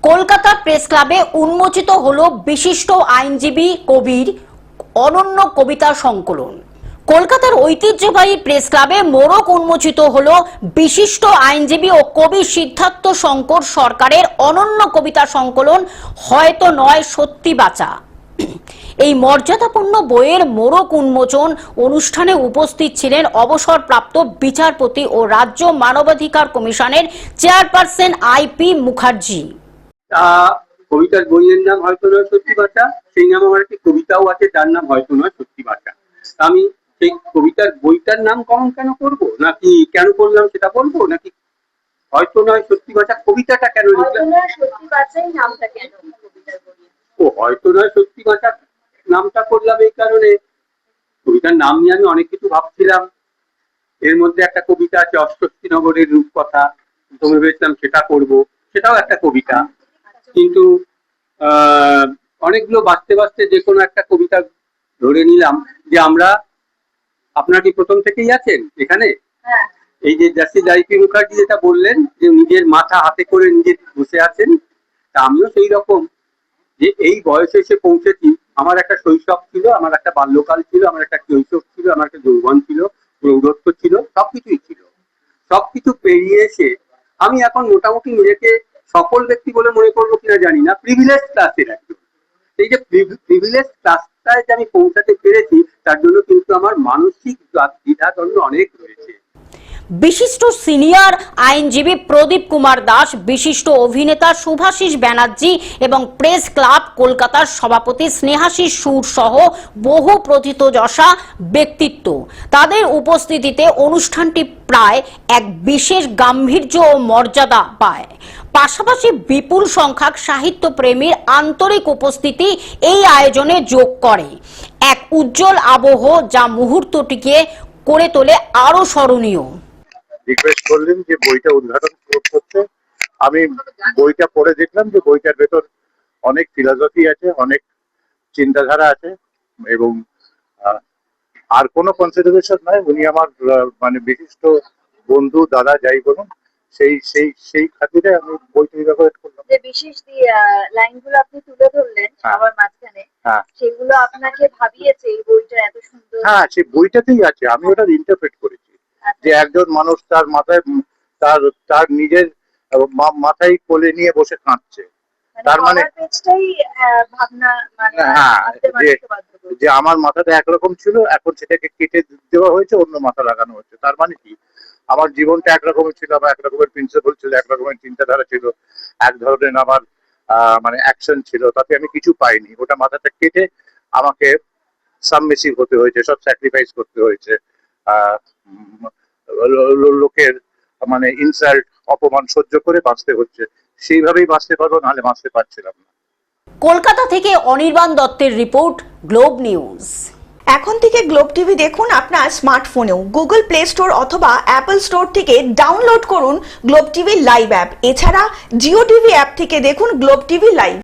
Kolkata press ক্লাবে উন্মোচিত হলো বিশিষ্ট আইনজীবী কবির অনন্য কবিতা সংকলন। কলকাতার ঐতিহ্যবাহী প্রেস ক্লাবে মোড়ক উন্মোচিত হলো বিশিষ্ট আইনজীবী ও কবি সিদ্ধার্থ শঙ্কর সরকারের অনন্য কবিতা সংকলন হয়তো নয় সত্যি বাঁচা। এই মর্যাদাপূর্ণ বইয়ের মোড়ক উন্মোচন অনুষ্ঠানে উপস্থিত ছিলেন অবসরপ্রাপ্ত বিচারপতি ও রাজ্য মানবাধিকার কমিশনের চেয়ারপারসন আইপি মুখার্জি। কবিতার বইয়ের নাম হয়তো নয় সত্যি বাঁচা, সেই নাম আমার একটি কবিতাও আছে যার নাম হয়তো নয় সত্যি বাঁচা। আমি সেই কবিতার বইটার নাম কেন করব, নাকি কেন করলাম সেটা বলবো, নাকি হয়তো নয় সত্যি বাঁচা কবিতাটা কেন লিখলাম? ও হয়তো নয় সত্যি বাঁচা নামটা করলাম এই কারণে, কবিতার নাম নিয়ে আমি অনেক কিছু ভাবছিলাম। এর মধ্যে একটা কবিতা আছে অস্বস্তিনগরের রূপকথা, প্রথমে ভেবেছিলাম সেটা করব, সেটাও একটা কবিতা, কিন্তু অনেকগুলো বাঁচতে বাঁচতে যে কোনো একটা কবিতা ধরে নিলাম। যে আমরা, আপনার কি প্রথম থেকেই আছেন এখানে? এই যে জাস্টিস আইপি মুখার্জি যেটা বললেন যে নিজের মাথা হাতে করে নিজে বসে আছেন, তা আমিও সেই রকম, যে এই বয়সে এসে পৌঁছেছি। আমার একটা শৈশব ছিল, আমার একটা বাল্যকাল ছিল, আমার একটা কৈশোর ছিল, আমার একটা যৌবন ছিল, প্রৌঢ়ত্ব ছিল, সবকিছুই ছিল। সবকিছু পেরিয়ে এসে আমি এখন মোটামুটি নিজেকে সফল ব্যক্তি বলে মনে করবো কিনা জানি না, প্রিভিলেজ ক্লাসের একজন। এই যে প্রিভিলেজ ক্লাসটায় যে আমি পৌঁছাতে পেরেছি, তার জন্য কিন্তু আমার মানসিক দ্বিধাদ্বন্দ্ব অনেক রয়েছে। বিশিষ্ট সিনিয়র আইনজীবী প্রদীপ কুমার দাস, বিশিষ্ট অভিনেতা শুভাশিস ব্যানার্জি এবং প্রেস ক্লাব কলকাতার সভাপতি স্নেহাশিস সুর সহ বহু প্রথিতযশা ব্যক্তিত্ব, তাদের উপস্থিতিতে অনুষ্ঠানটি প্রায় এক বিশেষ গাম্ভীর্য ও মর্যাদা পায়। পাশাপাশি বিপুল সংখ্যক সাহিত্য প্রেমীর আন্তরিক উপস্থিতি এই আয়োজনে যোগ করে এক উজ্জ্বল আবহ, যা মুহূর্তটিকে করে তোলে আরো স্মরণীয়। রিকোয়েস্ট করলেন যে বইটা উদ্ঘাটন করতে, আমি বইটা পড়ে দেখলাম যে বইটার ভেতর অনেক ফিলসফি আছে, অনেক চিন্তাধারা আছে, এবং আর কোনো কনসিডারেশন নয়। উনি আমার মানে বিশিষ্ট বন্ধু, দাদা, যাই বলুন, সেই সেই সেই খাতিরে আমি বইটা রেকমেন্ড করলাম। যে বিশেষ লাইনগুলো আপনি তুলে ধরলেন সবার মাঝখানে, সেগুলো আপনাকে ভাবিয়েছে এই বইটা এত সুন্দর? হ্যাঁ, সেই বইটাতেই আছে, আমি ওটা ইন্টারপ্রেট করেছি। যে একজন মানুষ তার মাথায় তার নিজের মাথায় কোলে নিয়ে বসে কাঁদছে, তার মানে ভাবনা, মানে যে আমার মাথাটা একরকম ছিল, এখন সেটাকে কেটে দেওয়া হয়েছে, অন্য মাথা লাগানো হচ্ছে। তার মানে কি, আমার জীবনটা একরকমের ছিল, আমার এক রকমের প্রিন্সিপাল ছিল, এক রকমের চিন্তাধারা ছিল, এক ধরনের আমার মানে অ্যাকশন ছিল, তাতে আমি কিছু পাইনি। ওটা মাথাটা কেটে আমাকে সাবমিসিভ হতে হয়েছে, সব স্যাক্রিফাইস করতে হয়েছে, লোকের মানে ইনসাল্ট, অপমান সহ্য করে বাঁচতে হচ্ছে। সেইভাবেই বাঁচতে পারবো, নাহলে বাঁচতে পারছিলাম না। কলকাতা থেকে অনির্বাণ দত্তের রিপোর্ট, গ্লোব নিউজ। এখন থেকে গ্লোব টিভি দেখুন আপনার স্মার্টফোনেও। গুগল প্লে স্টোর অথবা অ্যাপল স্টোর থেকে ডাউনলোড করুন গ্লোব টিভি লাইভ অ্যাপ। এছাড়া জিও টিভি অ্যাপ থেকে দেখুন গ্লোব টিভি লাইভ।